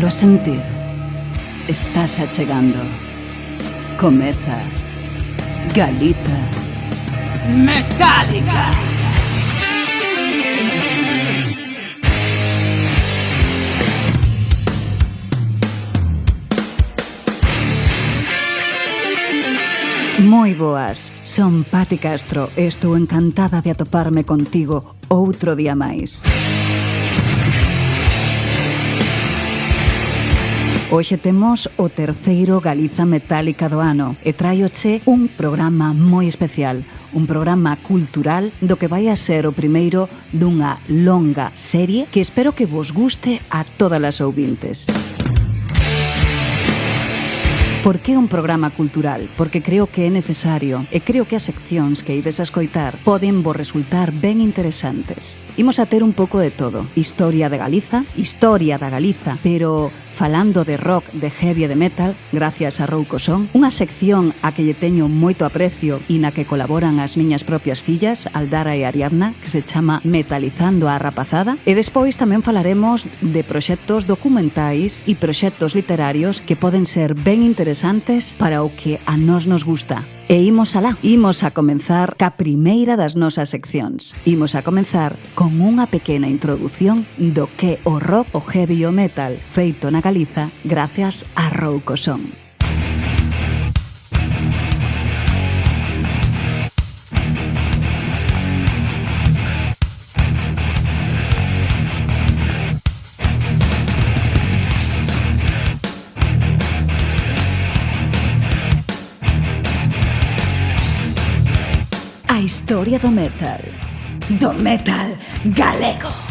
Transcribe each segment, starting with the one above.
a sentir. Estás achegando. Comeza Galiza Metálica. Moi boas, son Pati Castro e estou encantada de atoparme contigo outro día máis. Hoxe temos o terceiro Galiza Metálica do ano e traioche un programa moi especial, un programa cultural do que vai a ser o primeiro dunha longa serie que espero que vos guste a todas as ouvintes. Por que un programa cultural? Porque creo que é necesario e creo que as seccións que ides a escoitar poden vos resultar ben interesantes. Imos a ter un pouco de todo. Historia de Galiza, historia da Galiza, pero falando de rock, de heavy e de metal, gracias a Rouco Son, unha sección a que lle teño moito aprecio e na que colaboran as miñas propias fillas, Aldara e Ariadna, que se chama Metalizando a Rapazada, e despois tamén falaremos de proxectos documentais e proxectos literarios que poden ser ben interesantes para o que a nos gusta. E imos alá, imos a comenzar ca primeira das nosas seccións. Imos a comenzar con unha pequena introdución do que o rock, o heavy e o metal feito na Galiza gracias a Rouco Son. A historia do metal galego.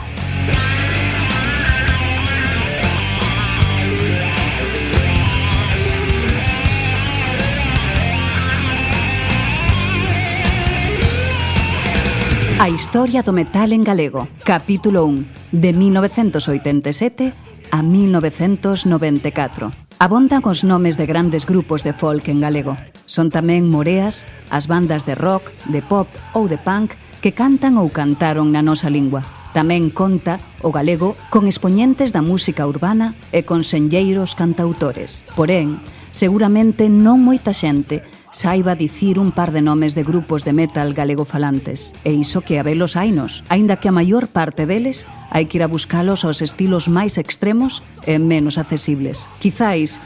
A historia do metal en galego, capítulo 1, de 1987 a 1994. Abondan os nomes de grandes grupos de folk en galego. Son tamén moreas as bandas de rock, de pop ou de punk que cantan ou cantaron na nosa lingua. Tamén conta o galego con expoñentes da música urbana e con senlleiros cantautores. Porén, seguramente non moita xente saiba dicir un par de nomes de grupos de metal galegofalantes. E iso que a velos hainos, aínda que a maior parte deles hai que ir a buscalos aos estilos máis extremos e menos accesibles. Quizáis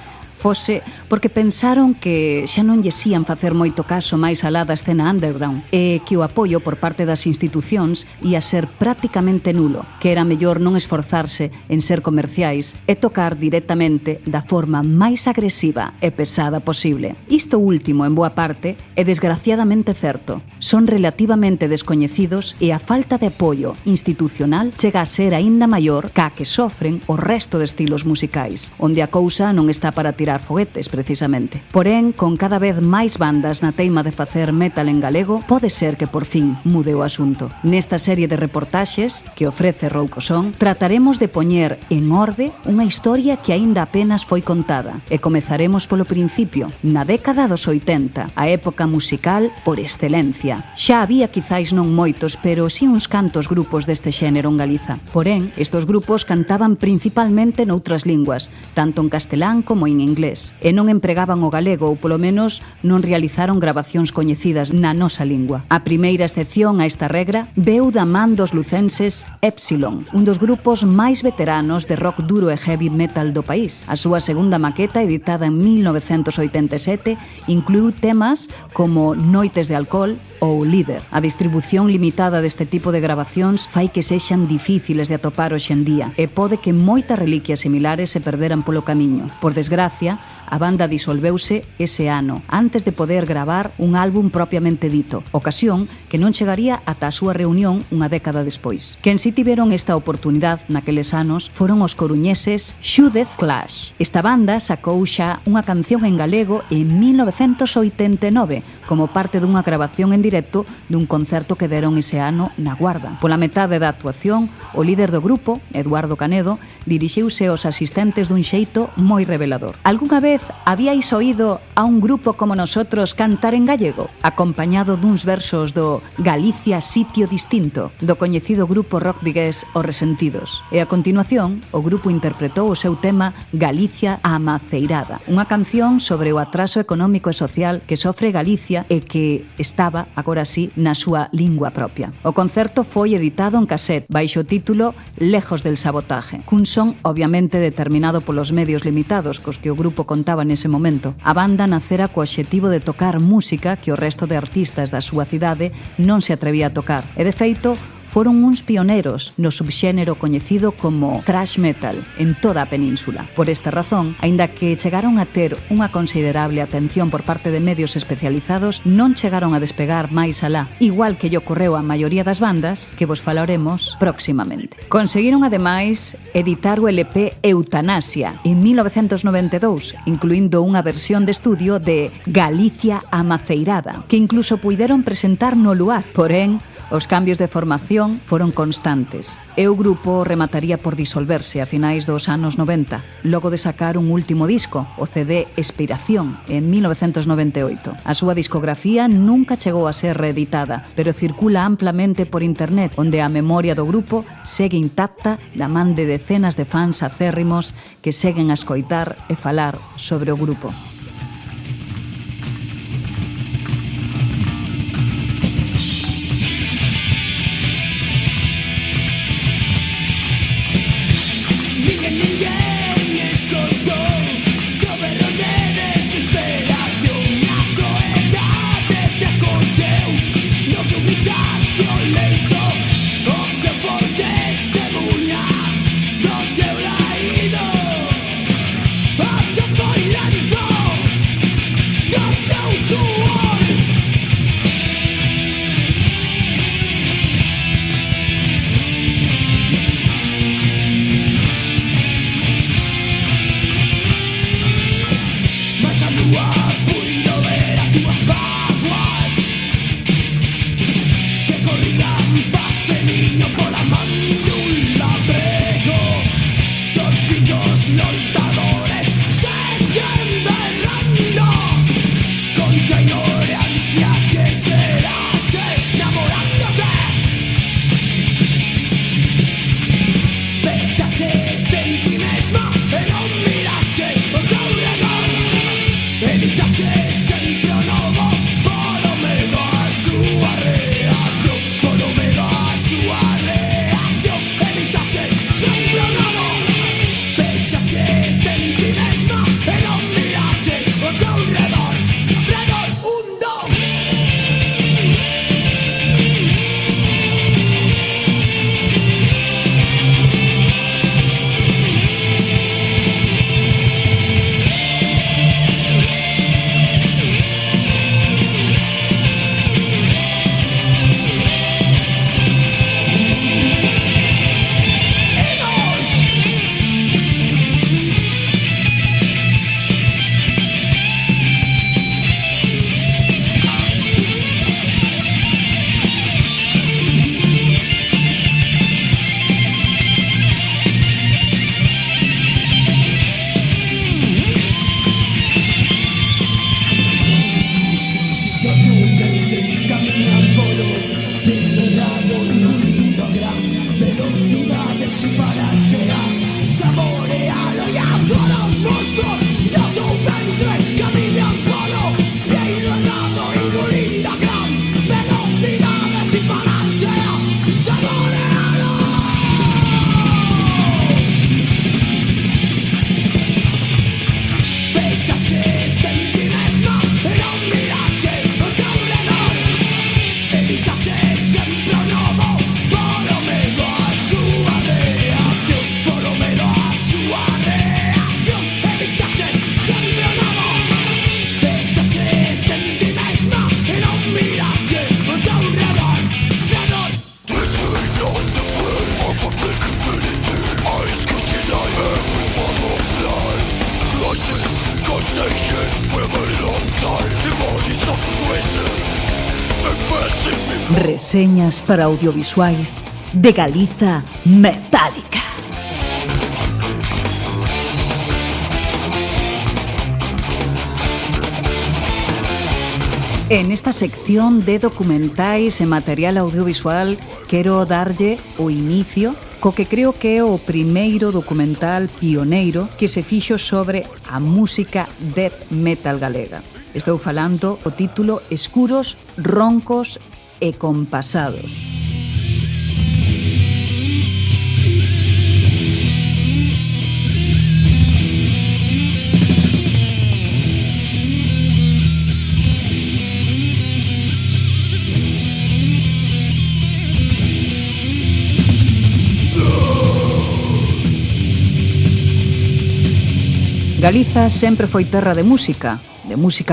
fose porque pensaron que xa non lles ían facer moito caso máis alá da escena underground e que o apoio por parte das institucións ia ser prácticamente nulo, que era mellor non esforzarse en ser comerciais e tocar directamente da forma máis agresiva e pesada posible. Isto último, en boa parte, é desgraciadamente certo. Son relativamente descoñecidos e a falta de apoio institucional chega a ser aínda maior ca que sofren o resto de estilos musicais, onde a cousa non está para tirar foguetes, precisamente. Porén, con cada vez máis bandas na teima de facer metal en galego, pode ser que por fin mude o asunto. Nesta serie de reportaxes que ofrece Rouco Son, trataremos de poñer en orde unha historia que aínda apenas foi contada e comezaremos polo principio, na década dos 80, a época musical por excelencia. Xa había quizáis non moitos, pero si uns cantos grupos deste xénero en Galiza. Porén, estos grupos cantaban principalmente noutras linguas, tanto en castelán como en inglés, e non empregaban o galego ou polo menos non realizaron grabacións coñecidas na nosa lingua. A primeira excepción a esta regra veu da man dos lucenses Epsilon, un dos grupos máis veteranos de rock duro e heavy metal do país. A súa segunda maqueta, editada en 1987, incluiu temas como Noites de alcohol ou Líder. A distribución limitada deste tipo de grabacións fai que sexan difíciles de atopar hoxe en día e pode que moitas reliquias similares se perderan polo camiño. Por desgracia, a banda disolveuse ese ano, antes de poder gravar un álbum propiamente dito, ocasión que non chegaría ata a súa reunión unha década despois. Quen si tiveron esta oportunidade naqueles anos foron os coruñeses Xúdez Clash. Esta banda sacou xa unha canción en galego en 1989 como parte dunha grabación en directo dun concerto que deron ese ano na Guarda. Pola metade da actuación, o líder do grupo, Eduardo Canedo, dirixiuse aos asistentes dun xeito moi revelador. Algúnha vez vez habíais oído a un grupo como nosotros cantar en gallego, acompañado duns versos do Galicia Sitio Distinto, do coñecido grupo rock vigués Os Resentidos. E a continuación, o grupo interpretou o seu tema Galicia Amaceirada, unha canción sobre o atraso económico e social que sofre Galicia e que estaba, agora sí, na súa lingua propia. O concerto foi editado en cassette, baixo o título Lejos del sabotaje, cun son obviamente determinado polos medios limitados cos que o grupo contaba nese momento. A banda nacera co obxectivo de tocar música que o resto de artistas da súa cidade non se atrevía a tocar. E de feito, foron uns pioneros no subxénero coñecido como thrash metal en toda a península. Por esta razón, aínda que chegaron a ter unha considerable atención por parte de medios especializados, non chegaron a despegar máis alá, igual que lle ocorreu á maioría das bandas que vos falaremos próximamente. Conseguiron ademais editar o LP Eutanasia en 1992, incluindo unha versión de estudio de Galicia Amaceirada, que incluso puideron presentar no lugar, porén, os cambios de formación foron constantes e o grupo remataría por disolverse a finais dos anos 90, logo de sacar un último disco, o CD Expiración, en 1998. A súa discografía nunca chegou a ser reeditada, pero circula amplamente por internet, onde a memoria do grupo segue intacta da man de decenas de fans acérrimos que seguen a escoitar e falar sobre o grupo. Reseñas para audiovisuais de Galiza Metálica. En esta sección de documentais e material audiovisual quero darlle o inicio co que creo que é o primeiro documental pioneiro que se fixo sobre a música death metal galega. Estou falando o título Escuros, Roncos e Compasados. Galiza sempre foi terra de música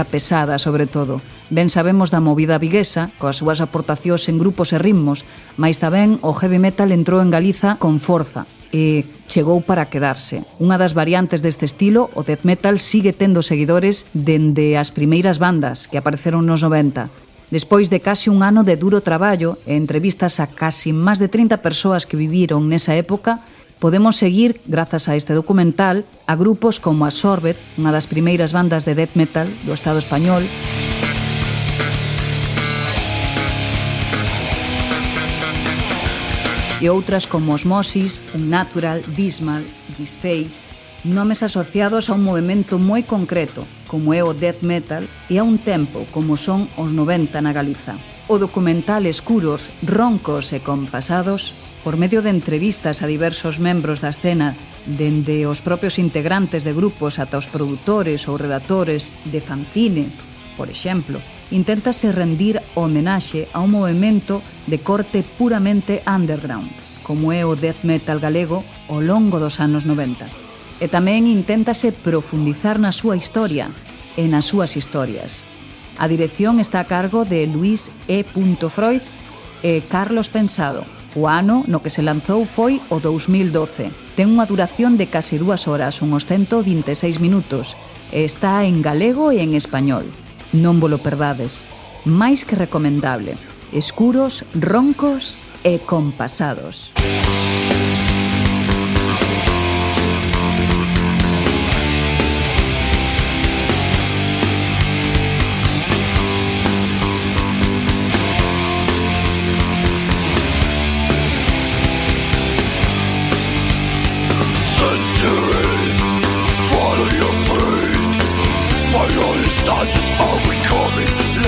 pesada sobre todo. Ben sabemos da movida viguesa, coas súas aportacións en grupos e ritmos, mais tamén o heavy metal entrou en Galiza con forza e chegou para quedarse. Unha das variantes deste estilo, o death metal, sigue tendo seguidores dende as primeiras bandas que apareceron nos 90. Despois de casi un ano de duro traballo e entrevistas a casi máis de 30 persoas que viviron nesa época, podemos seguir, grazas a este documental, a grupos como a Sorbet, unha das primeiras bandas de death metal do Estado español, e outras como Osmosis, Unnatural, Dismal, Disface, nomes asociados a un movimento moi concreto, como é o death metal, e a un tempo, como son os 90 na Galiza. O documental Escuros, Roncos e Compasados, por medio de entrevistas a diversos membros da escena, dende os propios integrantes de grupos ata os produtores ou redactores de fanzines, por exemplo, inténtase rendir homenaxe a un movimento de corte puramente underground, como é o death metal galego ao longo dos anos 90. E tamén inténtase profundizar na súa historia e nas súas historias. A dirección está a cargo de Luis E. Freud e Carlos Pensado. O ano no que se lanzou foi o 2012. Ten unha duración de case 2 horas, uns 126 minutos, e está en galego e en español. Non volo perdades. Máis que recomendable. Escuros, roncos e compasados.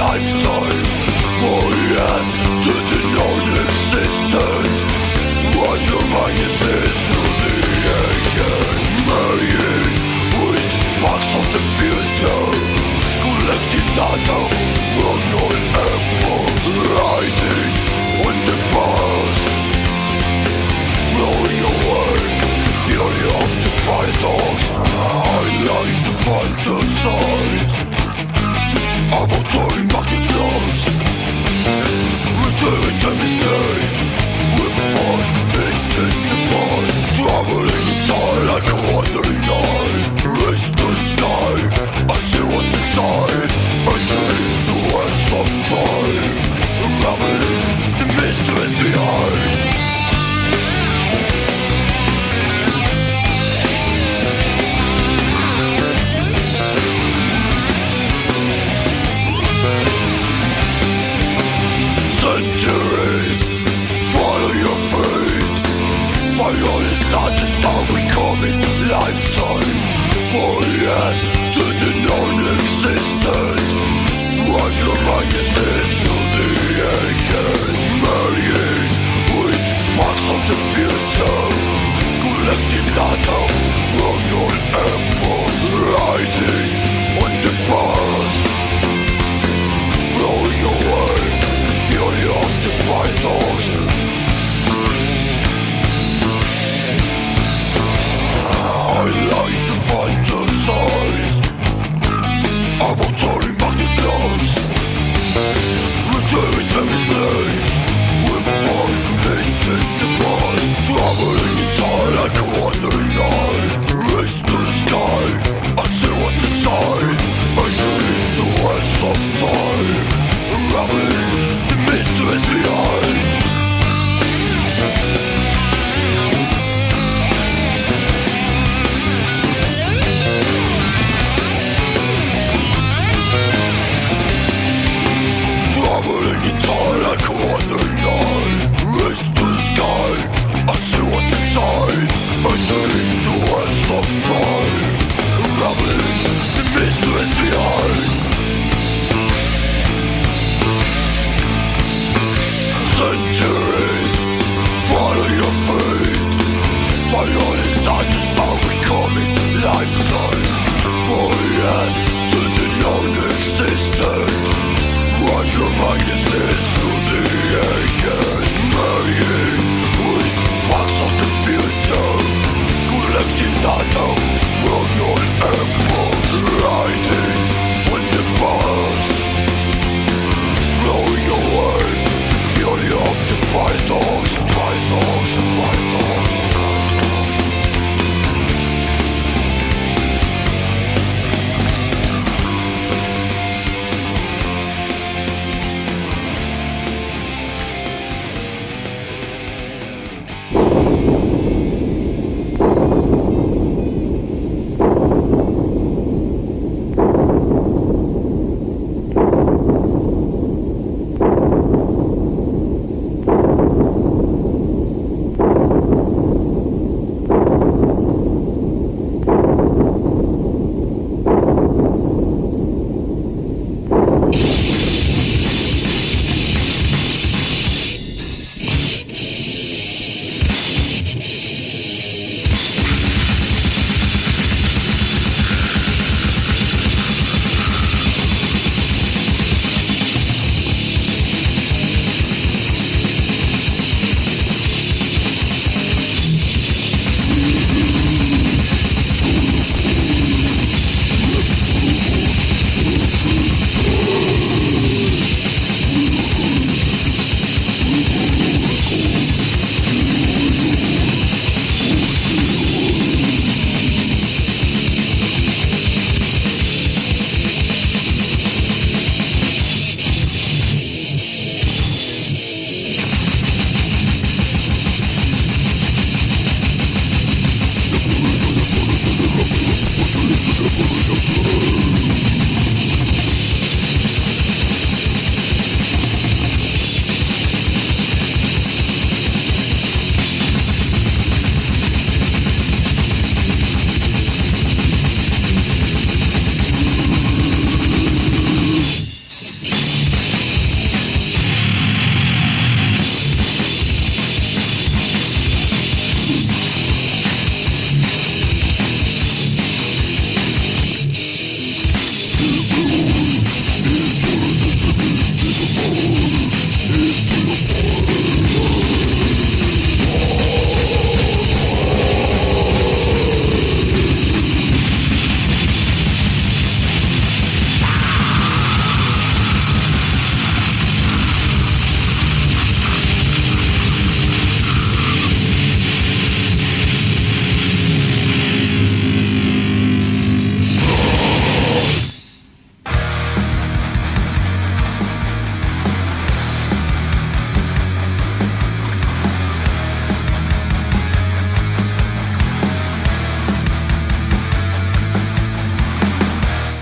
Lifetime, to the non-existent. Was your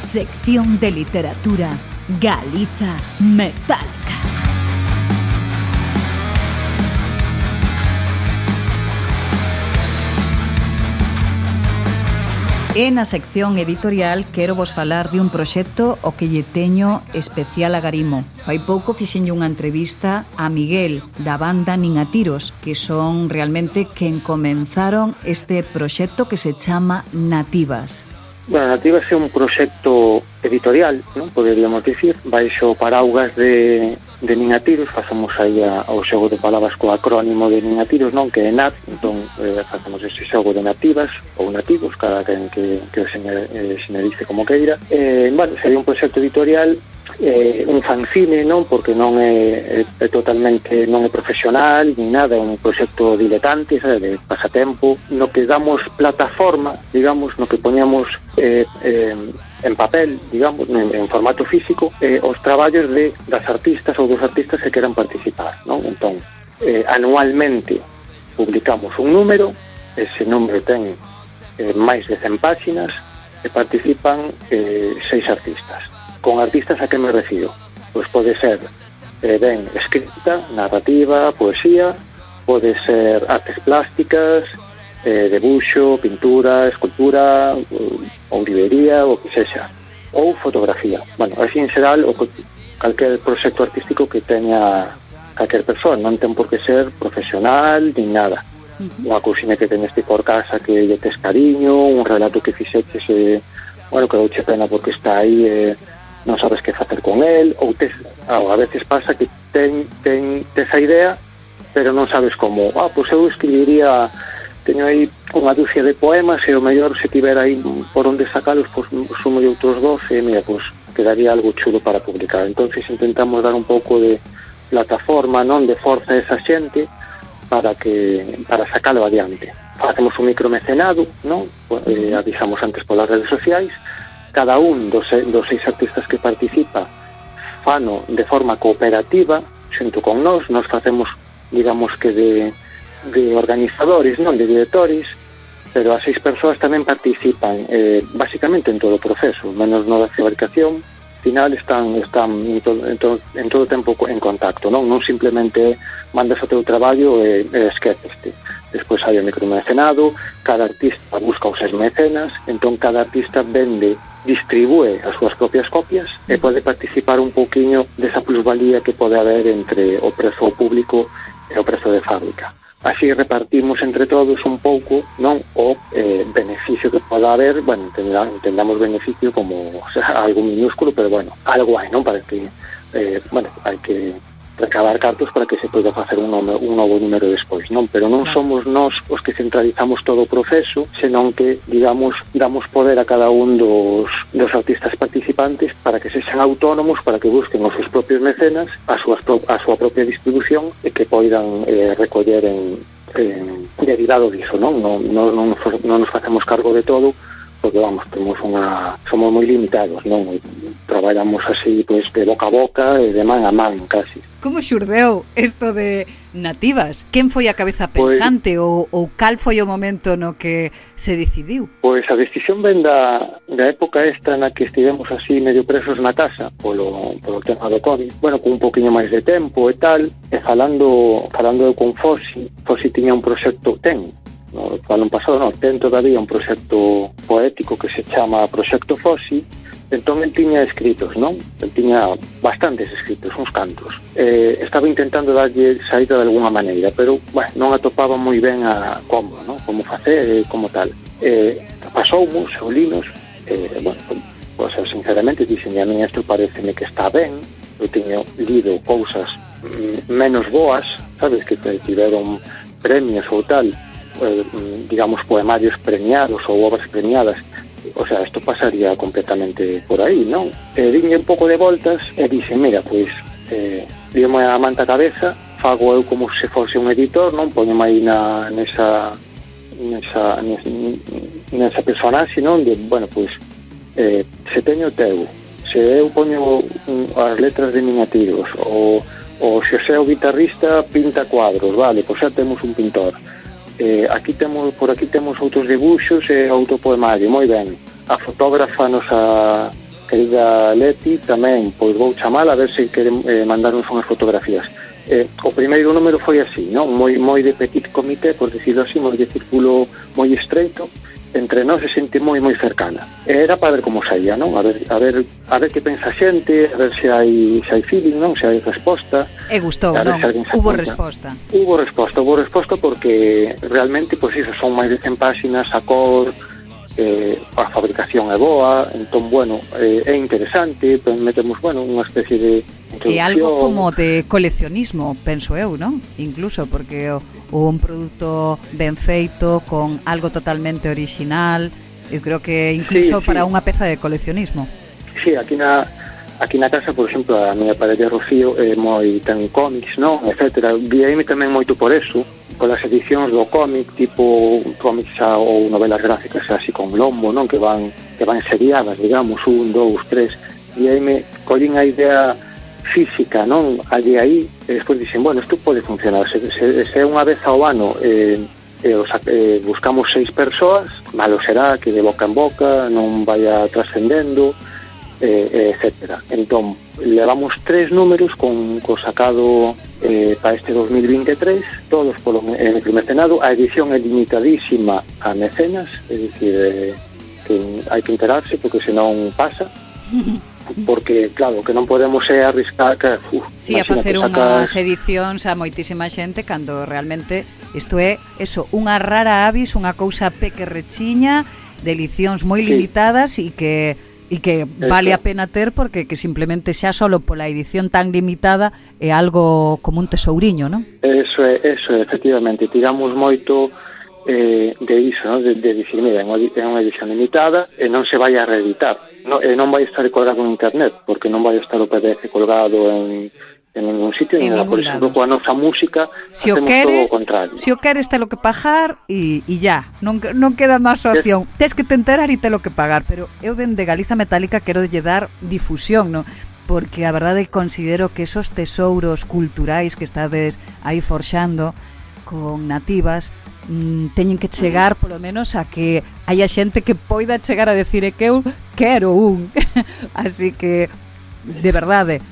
Sección de literatura Galiza Metálica. E na sección editorial quero vos falar de un proxecto o que lle teño especial agarimo. Fai pouco fixenlle unha entrevista a Miguel da banda Nin a Tiros, que son realmente quen comenzaron este proxecto que se chama Nativas. Bueno, Nativas é un proxecto editorial, non? Poderíamos dicir, baixo paraugas de Nin a Tiros, facemos aí ao xogo de palabras co acrónimo de Nin a Tiros, non? Que é NAT, entón facemos ese xogo de nativas ou nativos, cada quen que o xenerice como queira. Bueno, sería un proxecto editorial, un fanzine, non? Porque non é totalmente, non é profesional ni nada, é un proxecto diletante, sabe, de pasatempo, no que damos plataforma, digamos, no que poñamos en papel, digamos, en formato físico, os traballos das artistas ou dos artistas que queran participar, non? Entón, anualmente publicamos un número, ese número ten máis de 100 páxinas e participan 6 artistas. Con artistas a que me refiro? Pois pode ser ben escrita, narrativa, poesía, pode ser artes plásticas, debuxo, pintura, escultura, ou librería, o que sexa, ou fotografía. Bueno, así en xeral, calquer proxecto artístico que teña calquer persoa, non ten por que ser profesional nin nada. Unha cousinha que teñeste por casa que lle tes cariño, un relato que fixeches, bueno, que douche pena porque está aí, non sabes que facer con el, ou a veces pasa que tes a idea, pero non sabes como. Pois eu escribiría, teño aí unha dúcia de poemas e o mellor se tiver aí por onde sacalos, pois sumo de outros 12 e mira, pois quedaría algo chulo para publicar. Entonces intentamos dar un pouco de plataforma, non, de forza a esa xente para sacalo adiante. Facemos un micromecenado, non? Avisamos antes polas redes sociais. Cada un dos 6 artistas que participa fano de forma cooperativa xunto con nós facemos, digamos que de organizadores, non de directores, pero as 6 persoas tamén participan basicamente en todo o proceso, menos no da fabricación final están en todo o tempo en contacto, non simplemente mandas o teu traballo e esqueceste. Despois hai o micromecenado, cada artista busca os seus mecenas, entón cada artista distribúe as súas propias copias e pode participar un pouquiño desa plusvalía que pode haber entre o prezo público e o prezo de fábrica. Así repartimos entre todos un pouco, non, o beneficio que poda haber, bueno, entendamos beneficio como, o sea, algo minúsculo, pero bueno, algo hai, non, para que, bueno, hai que recabar cartos para que se poida facer un novo número despois, non? Pero non somos nós os que centralizamos todo o proceso, senón que, digamos, damos poder a cada un dos artistas participantes para que sexan autónomos, para que busquen os seus propios mecenas, a súa propia distribución e que poidan recoller en derivado diso, non? Non nos facemos cargo de todo, porque vamos, somos moi limitados, non? Traballamos así, pois, de boca a boca e de man a man, casi. Como xurdeu isto de Nativas? Quen foi a cabeza pensante ou cal foi o momento no que se decidiu? Pois a decisión ven da época esta na que estivemos así medio presos na casa polo tema do COVID, bueno, con un poquinho máis de tempo e tal, e falando con Fosi tiña un proxecto, no ano pasado ten todavía un proxecto poético que se chama Proxecto Fosi. Entón el tiña escritos, non? El tiña bastantes escritos, uns cantos. Estaba intentando darlle saída de alguna maneira, pero bueno, non atopaba moi ben como facer, como tal. Pasoumos, oulinos, bueno, pues, sinceramente dixen a mí isto pareceme que está ben. Eu tiño lido cousas menos boas, sabes, que tiveron premios ou tal, digamos, poemarios premiados ou obras premiadas. O sea, isto pasaría completamente por aí, non? Diñe un pouco de voltas e dixen, mira, pois, díome a manta a cabeza, fago eu como se fose un editor, non? Poñome aí nesa personaxe, non? De, bueno, pois, se teño teu, se eu poño as letras de Nin a Tiros, ou se o guitarrista pinta cuadros, vale, pois xa temos un pintor. Por aquí temos outros debuxos e outro poemario, moi ben. A fotógrafa nos querida Leti, tamén pois vou chamala a ver se queren mandarnos unhas fotografías. O primeiro número foi así, non? Moi de petit comité, por decirlo así, moi de círculo moi estreito, entre nós se sente moi cercana. Era para ver como saía, non? A ver que pensa a xente, a ver se hai feeling, non? Se hai resposta. E gustou, non? Hubo resposta. Hubo resposta porque realmente, pois iso, son máis de 100 páxinas, a cor, a fabricación é boa, entón, bueno, é interesante, metemos, bueno, unha especie de introducción. É algo como de coleccionismo, penso eu, non? Incluso, porque un produto ben feito, con algo totalmente original, eu creo que incluso para unha peza de coleccionismo. Sí, aquí na casa, por exemplo, a miña parella Rocío ten cómics, non? Etcétera. Guiaime tamén moito por eso, polas edicións do cómic, tipo cómics ou novelas gráficas así con lombo, non? Que van seriadas, digamos, 1, 2, 3. Guiaime, collín a idea física, non? Allí aí, e despois dixen, bueno, isto pode funcionar. Se unha vez ao ano buscamos 6 persoas, malo será que de boca en boca non vaya trascendendo, etcétera. Entón, levamos 3 números con sacado para este 2023, todos polo mecenado. A edición é limitadísima a mecenas, é dicir, que hai que enterarse porque senón pasa. Porque, claro, que non podemos arriscar que... Sí, a facer unhas edicións a moitísima xente cando realmente isto é eso, unha rara avis, unha cousa pequerrechiña de edicións moi limitadas e que vale a pena ter porque que simplemente xa solo pola edición tan limitada é algo como un tesouriño, non? Eso é, efectivamente, tiramos moito de iso, non? De dicir, mira, é unha edición limitada e non se vai a reeditar, non vai estar colgado en internet, porque non vai estar o PDF colgado en ningún sitio, ni nada. Por exemplo, coa nosa música hacemos todo o contrario. Se o queres, telo que pagar e ya, non queda máis opción. Tes que te enterar e telo que pagar, pero eu dende Galiza Metálica quero lle dar difusión, non? Porque a verdade considero que esos tesouros culturais que estades aí forxando con nativas teñen que chegar polo menos a que haya xente que poida chegar a decir que eu quero un. Así que, de verdade,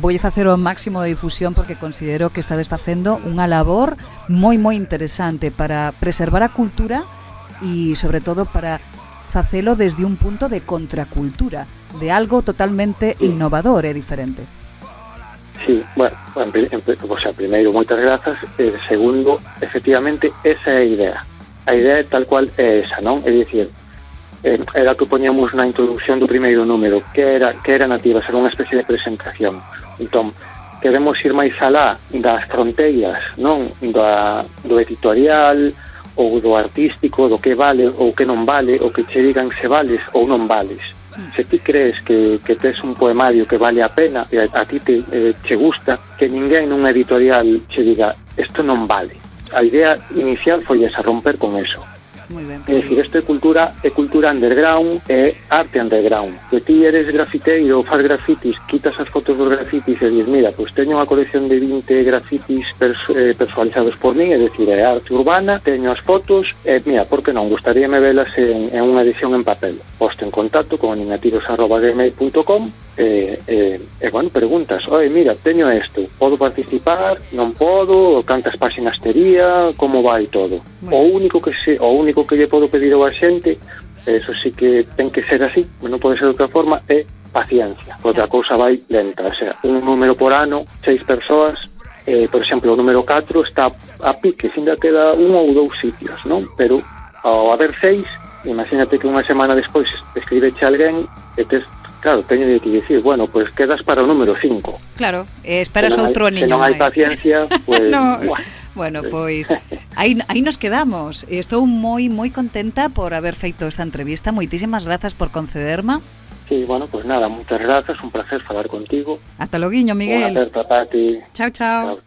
voulle facer o máximo de difusión porque considero que estades facendo unha labor moi interesante para preservar a cultura e, sobre todo, para facelo desde un punto de contracultura, de algo totalmente innovador e diferente. Sí, bueno, primeiro, moitas grazas, e segundo, efectivamente, esa é a idea. A idea tal cual é esa, non? É dicir, era que poñamos na introducción do primeiro número, que era nativa, era unha especie de presentación. Entón, queremos ir máis alá das fronteiras, non? Do editorial ou do artístico, do que vale ou que non vale, ou que che digan se vales ou non vales. Se ti crees que tes un poemario que vale a pena e a ti te gusta, que ninguén nunha editorial che diga isto non vale. A idea inicial foi esa, romper con eso. Muy ben. É dicir, isto é cultura underground, é arte underground. Que ti eres grafiteiro, faz grafitis, quitas as fotos dos grafitis e dices, mira, pois teño unha colección de 20 grafitis personalizados por mí, é dicir, é arte urbana, teño as fotos, e mira, por que non, gustaríame velas en unha edición en papel. Posto en contacto con animatiros@gmail.com e bueno, preguntas, oi, mira, teño isto, podo participar, non podo, cantas páxinas tería, como vai todo. O único que lle podo pedir ao xente, eso sí que ten que ser así, non pode ser de outra forma, é paciencia. Outra cousa vai lenta, o sea, un número por ano, 6 persoas, por exemplo, o número 4 está a pique, ainda queda 1 ou 2 sitios, non? Pero ao haber 6, imagínate que unha semana despois escribeche alguén e tes, claro, teño que dicir, bueno, pois quedas para o número 5. Claro, esperas outro niño. Se non hai paciencia, pois... no. Bueno, pois aí nos quedamos. Estou moi contenta por haber feito esta entrevista. Moitísimas grazas por concederma. Sí, bueno, pues nada, muchas gracias, un placer falar contigo. Hasta loguiño, Miguel. Un aperto, Pati. Chao. Chao.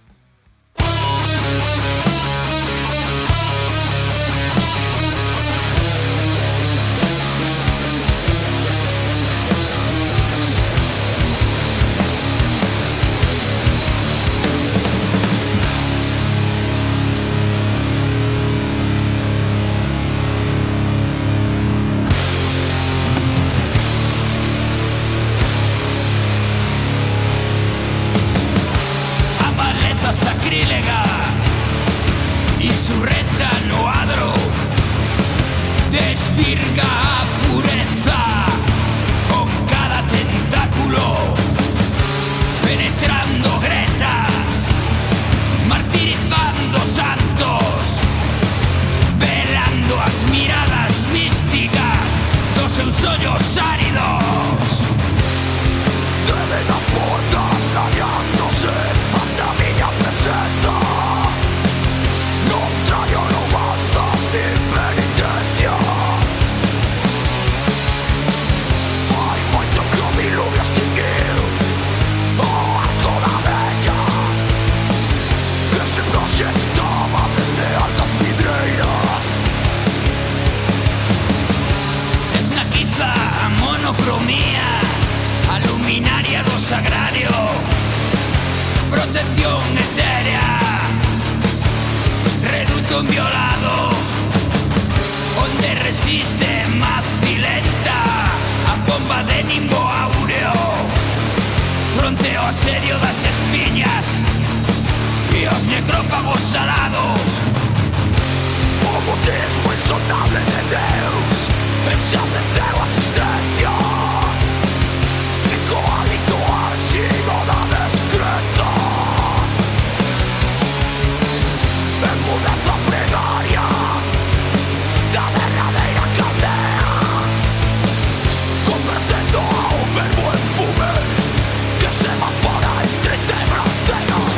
sacrílega, insurrecta no adro, desvirga a pureza con cada tentáculo, penetrando gretas, martirizando santos, velando as miradas místicas dos seus ollos áridos. Ceden as portas ladeándose ante a miña presenza. Non traio louvanzas ni penitencia. Fai moito que o diluvio extinguiu o arco da bella, que se proxectaba dende altas vidreiras. Esnaquiza a monocromía, a luminaria do sagrario, protección etérea, reduto inviolado, onde resiste macilenta a bomba de nimbo áureo, fronte ao asedio das espiñas e os necrófagos salados. O mutismo insondable de Deus ensandeceu a asistencia. Hálito arxivo da descrenza, emudeza plegaria da derradeira caldea, convertendo a un verbo en fume que se evapora entre tebras cenas.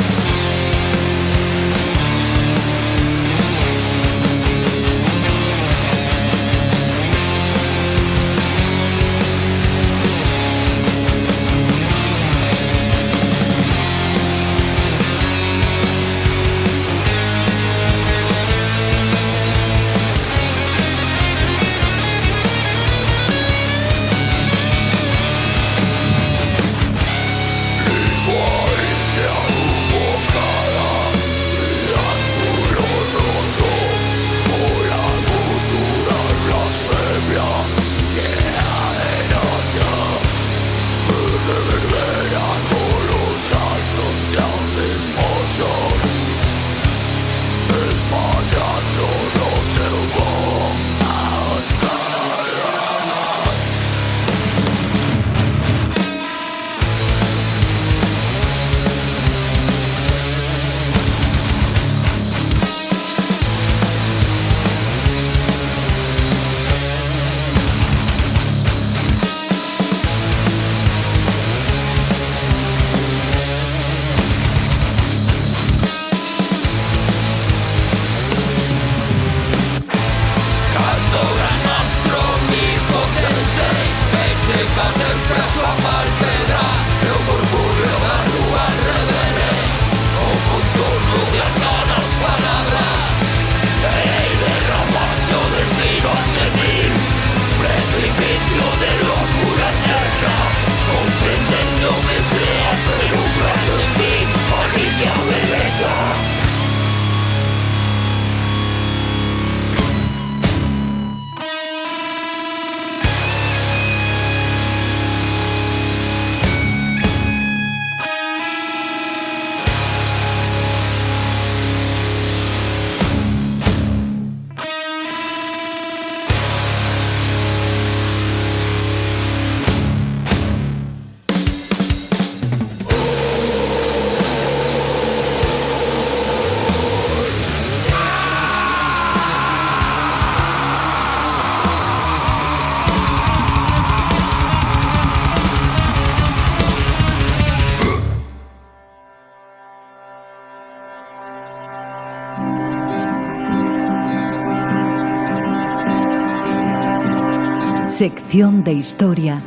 Sección de Historia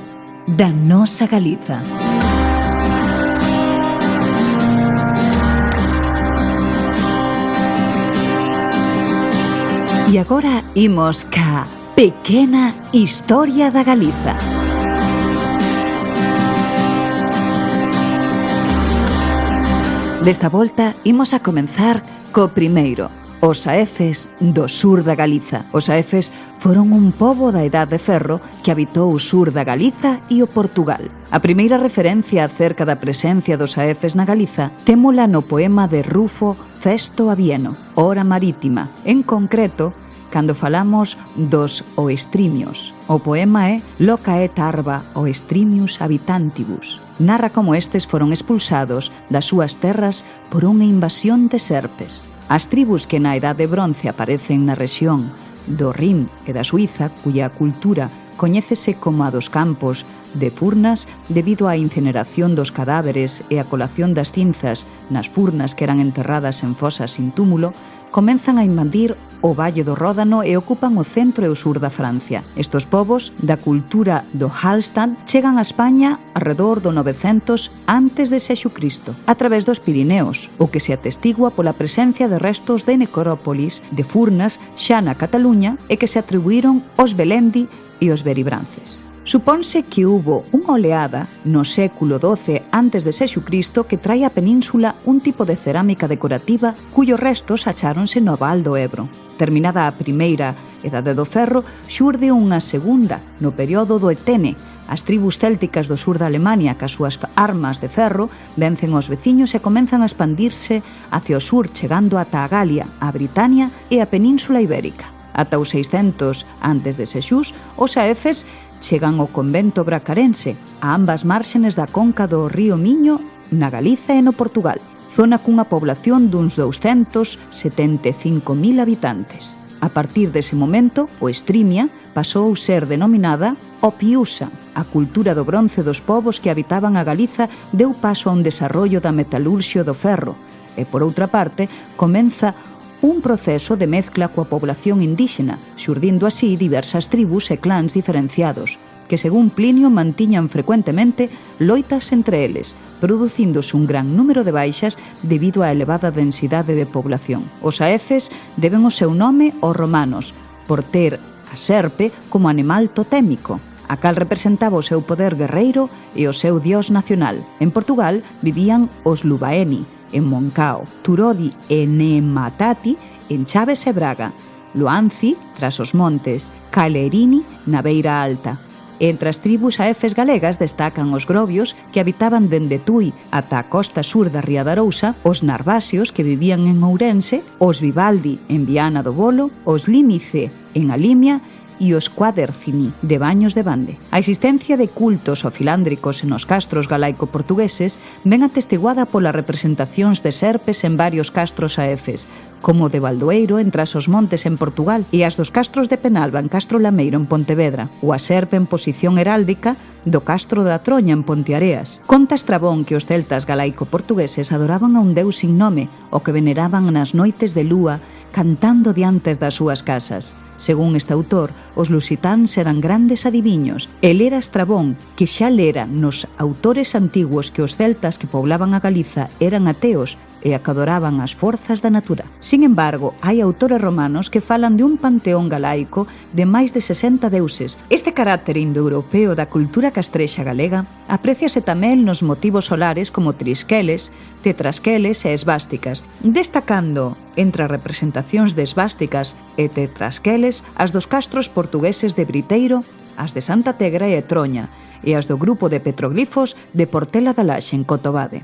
da nosa Galiza. E agora imos ca pequena historia da Galiza. Desta volta imos a comenzar co primeiro, Os saefes do sur da Galiza. Os saefes foron un pobo da Edad de Ferro que habitou o sur da Galiza e o Portugal. A primeira referencia acerca da presencia dos saefes na Galiza témola no poema de Rufo Festo Avieno, Hora Marítima, en concreto, cando falamos dos oestrimios. O poema é Loca et arba oestrimius habitantibus. Narra como estes foron expulsados das súas terras por unha invasión de serpes. As tribus que na Edade Bronce aparecen na rexión do Rin e da Suiza, cuya cultura coñécese como a dos campos de furnas debido á incineración dos cadáveres e a colación das cinzas nas furnas que eran enterradas en fosas sin túmulo, comenzan a invadir o Valle do Ródano e ocupan o centro e o sur da Francia. Estos povos da cultura do Hallstatt chegan a España alrededor do 900 antes de Xesucristo, a través dos Pirineos, o que se atestigua pola presencia de restos de necrópolis de furnas xa na Cataluña e que se atribuíron aos Belendi e aos Beribrances. Supónse que hubo unha oleada no século XII antes de Xesucristo que trae á península un tipo de cerámica decorativa cuyos restos acháronse no Val do Ebro. Terminada a primeira Edade do Ferro, xurde unha segunda no período do Etene. As tribus célticas do sur da Alemania, cas súas armas de ferro, vencen aos veciños e comenzan a expandirse hacia o sur, chegando ata a Galia, a Britania e a Península Ibérica. Ata os 600 antes de Xesús, os saefes chegan ao convento bracarense, a ambas márxenes da conca do río Miño, na Galiza e no Portugal, zona cunha población duns 275.000 habitantes. A partir dese momento, o Estrimia pasou a ser denominada Opiusa. A cultura do bronce dos povos que habitaban a Galiza deu paso a un desarrollo da metalurxia do ferro e, por outra parte, comeza un proceso de mezcla coa población indíxena, xurdindo así diversas tribus e clans diferenciados, que según Plinio mantiñan frecuentemente loitas entre eles, producíndose un gran número de baixas debido á elevada densidade de población. Os saefes deben o seu nome aos romanos, por ter a serpe como animal totémico, a cal representaba o seu poder guerreiro e o seu dios nacional. En Portugal vivían os Lubaeni, en Moncao, Turodi e Nematati, en Chaves e Braga, Loanci, tras os montes, Calerini, na Beira Alta. Entre as tribus saefes galegas destacan os grobios, que habitaban dende Tui ata a costa sur da Ría da Arousa, os narvasios, que vivían en Ourense, os Vivaldi, en Viana do Bolo, os Límice, en Alimia, e os Quadercini, de Baños de Bande. A existencia de cultos ofilándricos nos castros galaico-portugueses ven atestiguada polas representacións de serpes en varios castros saefes, como o de Baldoeiro en Tras os Montes en Portugal e as dos castros de Penalba en Castro Lameiro en Pontevedra, ou a serpe en posición heráldica do Castro da Troña en Ponteareas. Conta Estrabón que os celtas galaico-portugueses adoraban a un deus sin nome, o que veneraban nas noites de lúa, cantando diantes das súas casas. Según este autor, os lusitáns eran grandes adiviños. El era Estrabón, que xa lera nos autores antigos que os celtas que poblaban a Galiza eran ateos e que adoraban as forzas da natura. Sin embargo, hai autores romanos que falan de un panteón galaico de máis de 60 deuses. Este carácter indoeuropeo da cultura castrexa galega apréciase tamén nos motivos solares como trisqueles, tetrasqueles e esvásticas, destacando entre as representacións de esvásticas e tetrasqueles as dos castros portugueses de Briteiro, as de Santa Tegra e Troña, e as do grupo de petroglifos de Portela da Laxe en Cotobade.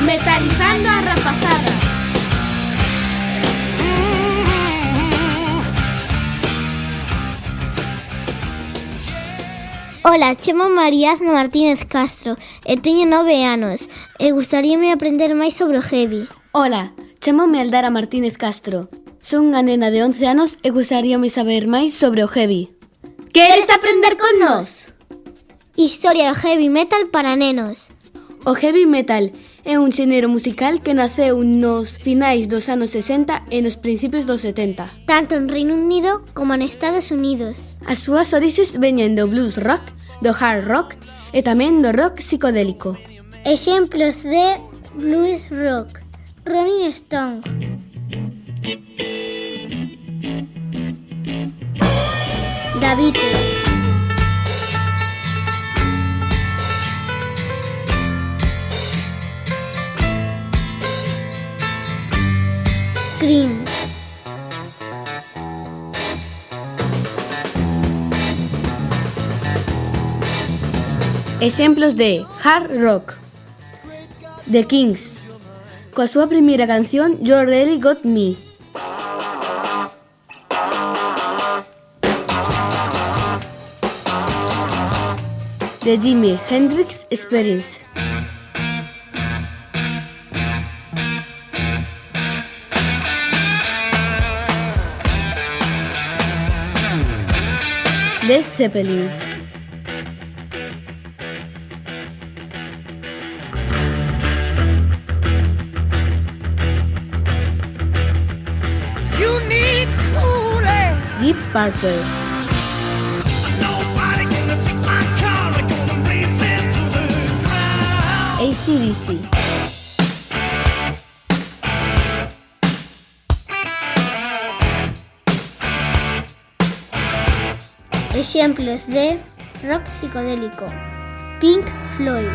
Metalizando a rapazada. Ola, chamo Mariazna Martínez Castro e teño 9 anos e gustaríame aprender máis sobre o heavy. Ola, chamome Aldara Martínez Castro. Son unha nena de 11 anos e gustaríame saber máis sobre o heavy. Queres aprender con nós? Historia do heavy metal para nenos. O heavy metal é un xénero musical que naceu nos finais dos anos 60 e nos principios dos 70. Tanto en Reino Unido como en Estados Unidos. As súas orixes veñen do blues rock, do hard rock e tamén do rock psicodélico. Exemplos de blues rock: Rolling Stone, The Beatles, Cream, Exemplos de hard rock: The Kings, coa súa primeira canción You Really Got Me. The Jimi Hendrix Experience. Led Zeppelin. Deep Purple. AC/DC. Exemplos de rock psicodélico: Pink Floyd,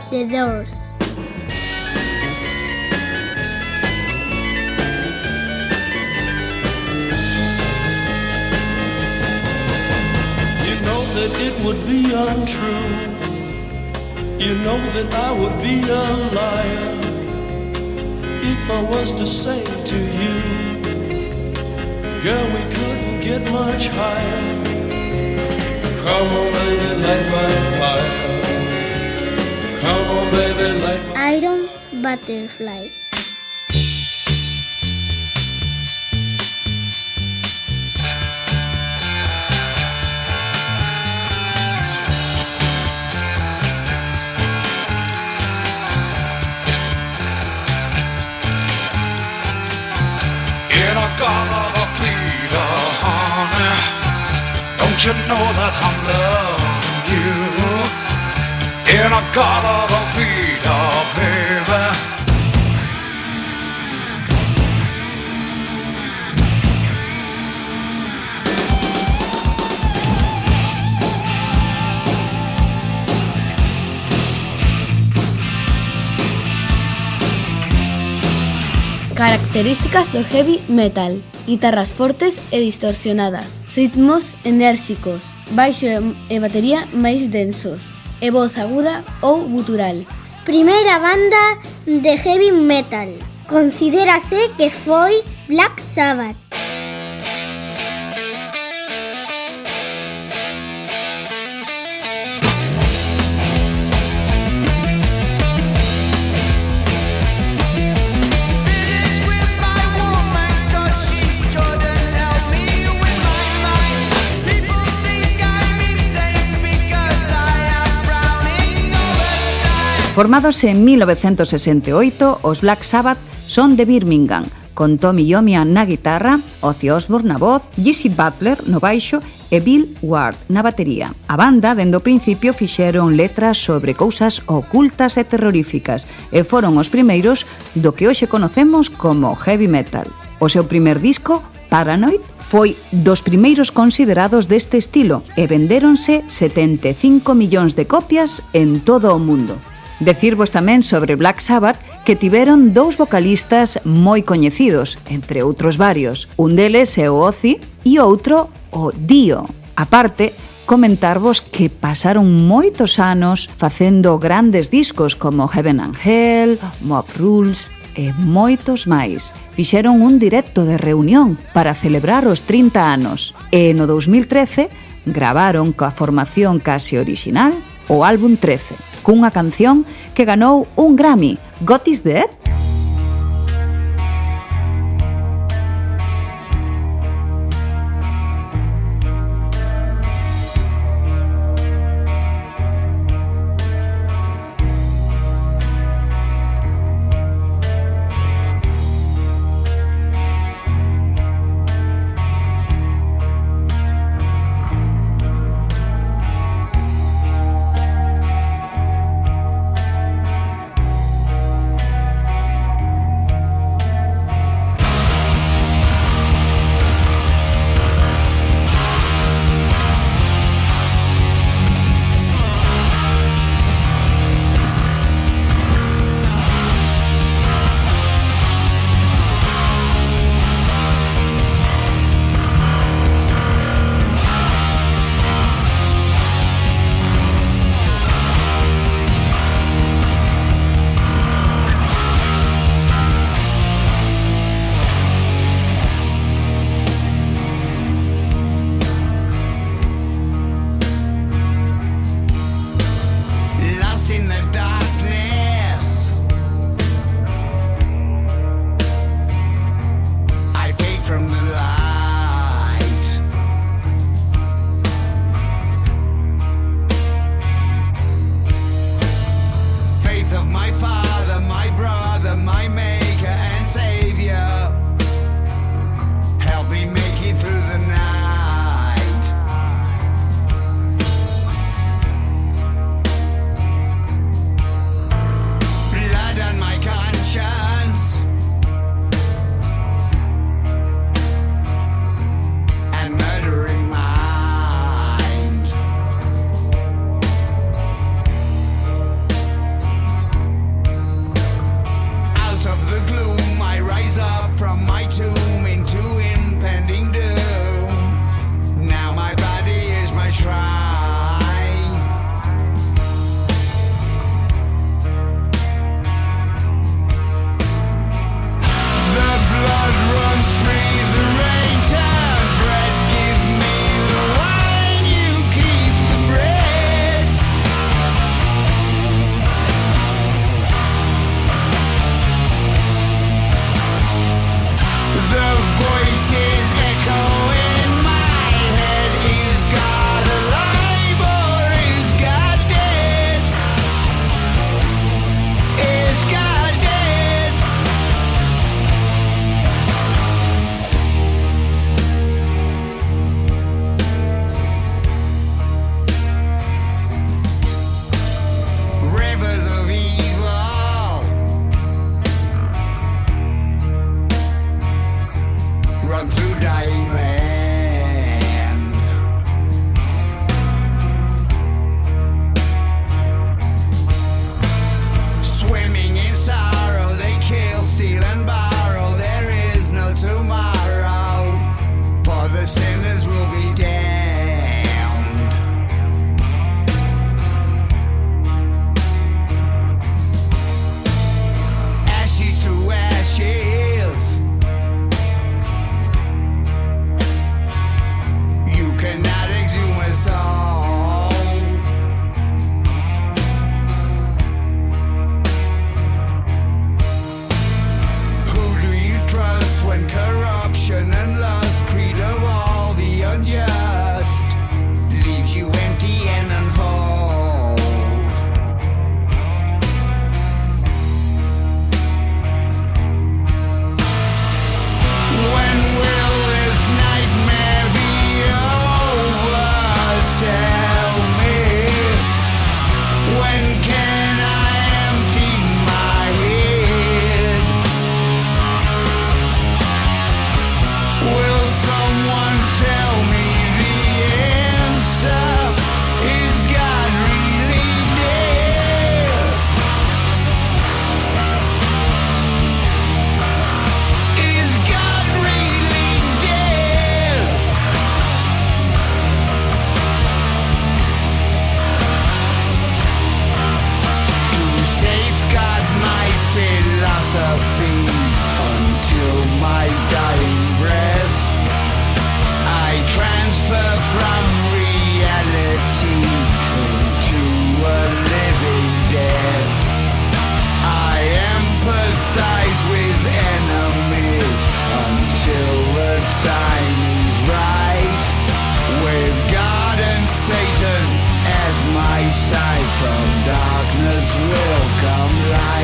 The Doors, You know that it would be untrue. You know that I would be a liar if I was to say to you, girl, we couldn't get much higher. Come on, baby, light my fire. Come on, baby, light my Iron Butterfly, In a garden of Peter, honey. Don't you know that I'm loving you? In a garden of Peter, baby. Características do heavy metal: guitarras fortes e distorsionadas, ritmos enérxicos, baixo e batería máis densos, e voz aguda ou gutural. primeira banda de heavy metal. Considérase que foi Black Sabbath. Formados en 1968, os Black Sabbath son de Birmingham, con Tommy Iommi na guitarra, Ozzy Osbourne na voz, Geezy Butler no baixo e Bill Ward na batería. A banda, dende o principio, fixeron letras sobre cousas ocultas e terroríficas e foron os primeiros do que hoxe conocemos como heavy metal. O seu primer disco, Paranoid, foi dos primeiros considerados deste estilo e vendéronse 75 millóns de copias en todo o mundo. Decirvos tamén sobre Black Sabbath que tiveron dous vocalistas moi coñecidos, entre outros varios. Un deles é o Ozzy e outro o Dio. A parte, comentarvos que pasaron moitos anos facendo grandes discos como Heaven and Hell, Mob Rules e moitos máis. Fixeron un directo de reunión para celebrar os 30 anos e no 2013 gravaron coa formación case original o álbum 13, cunha canción que ganou un Grammy, God is Dead?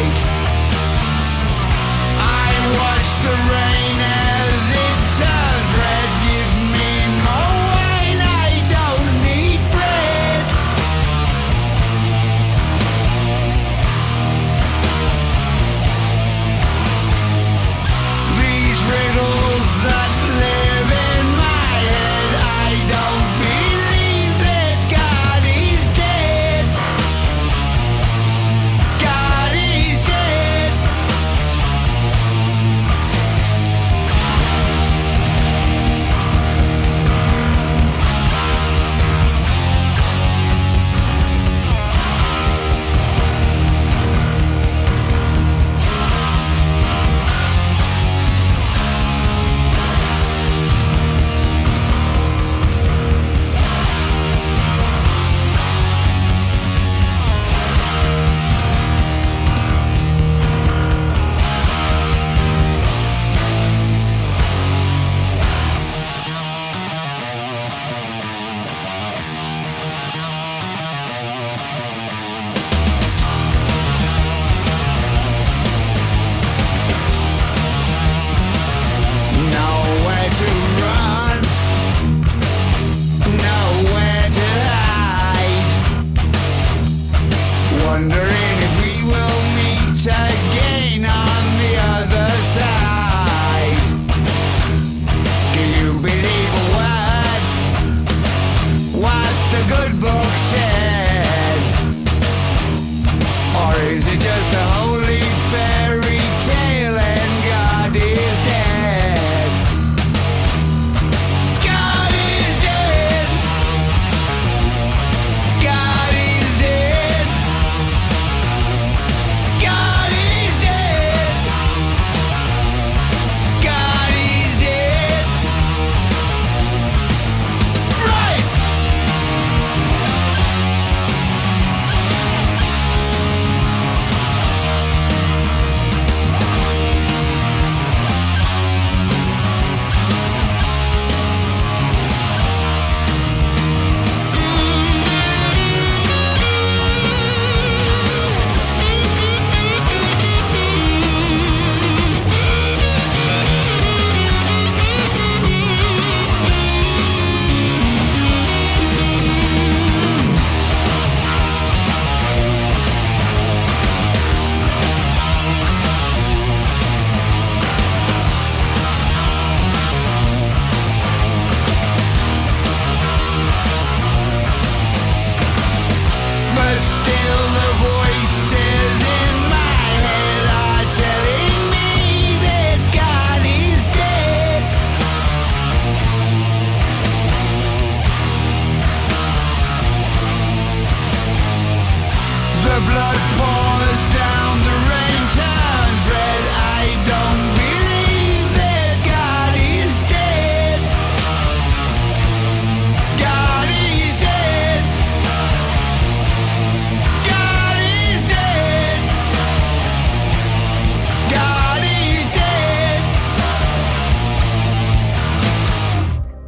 light. I watch the rain as it turns red. Give me more wine, I don't need bread. These riddles that live in my head, I don't believe that God is dead. God is dead. Nowhere to run, nowhere to hide. Wondering if we will meet again on the other side. Do you believe a word what the good book said? Or is it just a holy fairy tale and God is dead? God is dead. God is dead. God is dead. God is dead. Right. But still the voices in my head are telling me that God is dead. The blood pours down, the rain turns red. I don't believe that God is dead. God is dead. God is dead. God is dead.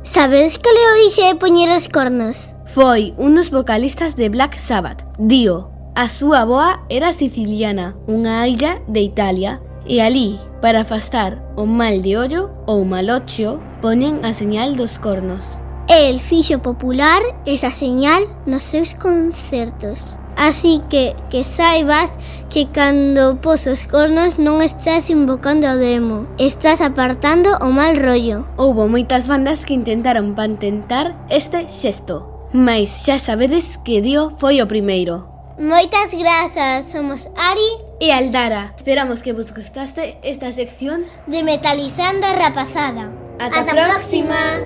Sabedes cal é a orixe de poñer os cornos? Foi un dos vocalistas de Black Sabbath, Dio. A súa avoa era siciliana, unha illa de Italia, e alí, para afastar o mal de ollo ou malocho, poñen a señal dos cornos. El fixo popular esa señal nos seus concertos. Así que saibas que cando pos os cornos non estás invocando o demo, estás apartando o mal rollo. Houbo moitas bandas que intentaron patentar este xesto, mais xa sabedes que Dio foi o primeiro. Moitas grazas, somos Ari E Aldara, esperamos que vos gustaste esta sección de Metalizando a Rapazada. Ata a próxima.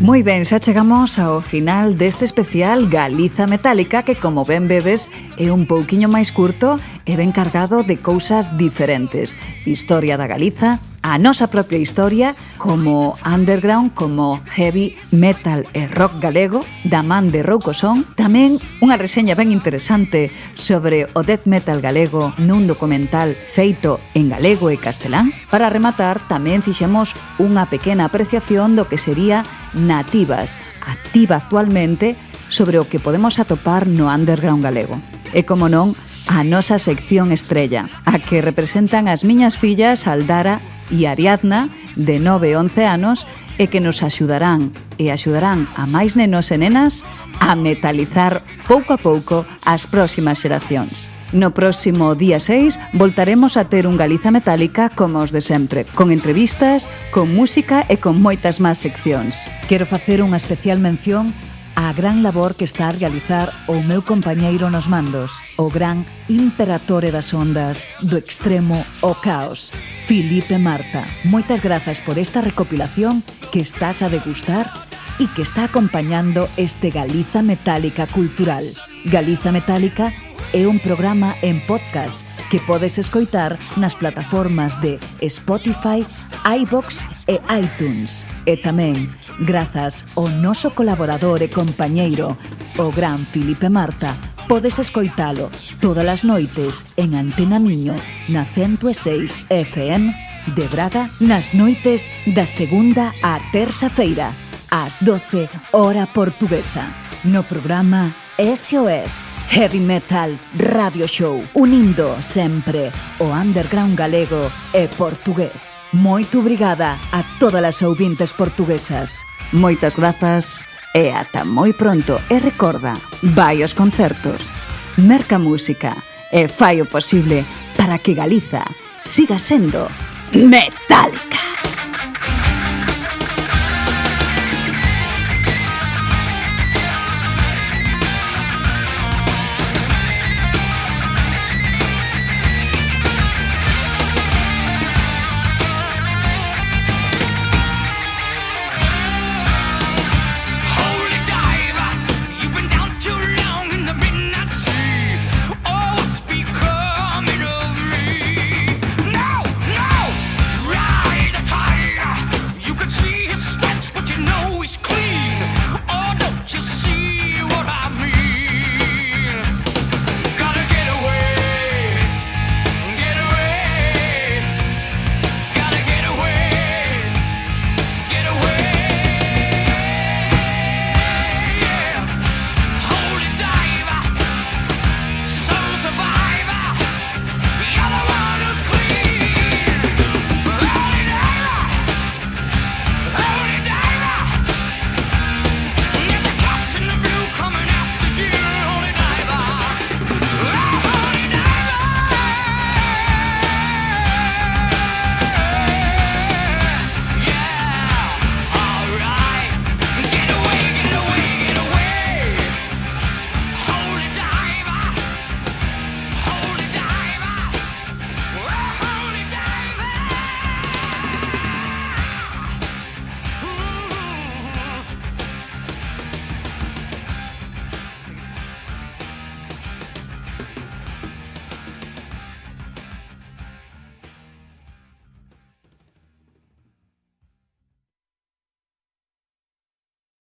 Moi ben, xa chegamos ao final deste especial Galiza Metálica que, como ben vedes, é un pouquiño máis curto e ben cargado de cousas diferentes. Historia da Galiza, a nosa propia historia como underground, como heavy metal e rock galego da man de Roucoson. Tamén unha reseña ben interesante sobre o death metal galego nun documental feito en galego e castelán. Para rematar, tamén fixemos unha pequena apreciación do que sería Nativas, activa actualmente, sobre o que podemos atopar no underground galego. E como non, a nosa sección estrella, a que representan as miñas fillas Aldara e Ariadna, de 9 e 11 anos, e que nos axudarán a máis nenos e nenas a metalizar pouco a pouco as próximas xeracións. No próximo día 6 voltaremos a ter un Galiza Metálica como os de sempre, con entrevistas, con música e con moitas máis seccións. Quero facer unha especial mención a gran labor que está a realizar o meu compañeiro nos mandos, o gran imperatore das ondas do extremo ao caos, Filipe Marta. Moitas grazas por esta recopilación que estás a degustar e que está acompañando este Galiza Metálica cultural. Galiza Metálica é un programa en podcast que podes escoitar nas plataformas de Spotify, iVoox e iTunes. E tamén, grazas ao noso colaborador e compañeiro, o gran Filipe Marta, podes escoitalo todas as noites en Antena Miño, na 106 FM de Braga, nas noites da segunda á terza feira, ás 12 hora portuguesa, no programa SOS Heavy Metal Radio Show, unindo sempre o underground galego e portugués. Moito obrigada a todas as ouvintes portuguesas. Moitas grazas e ata moi pronto. E recorda, vai aos concertos, merca música e fai o posible para que Galiza siga sendo metálica.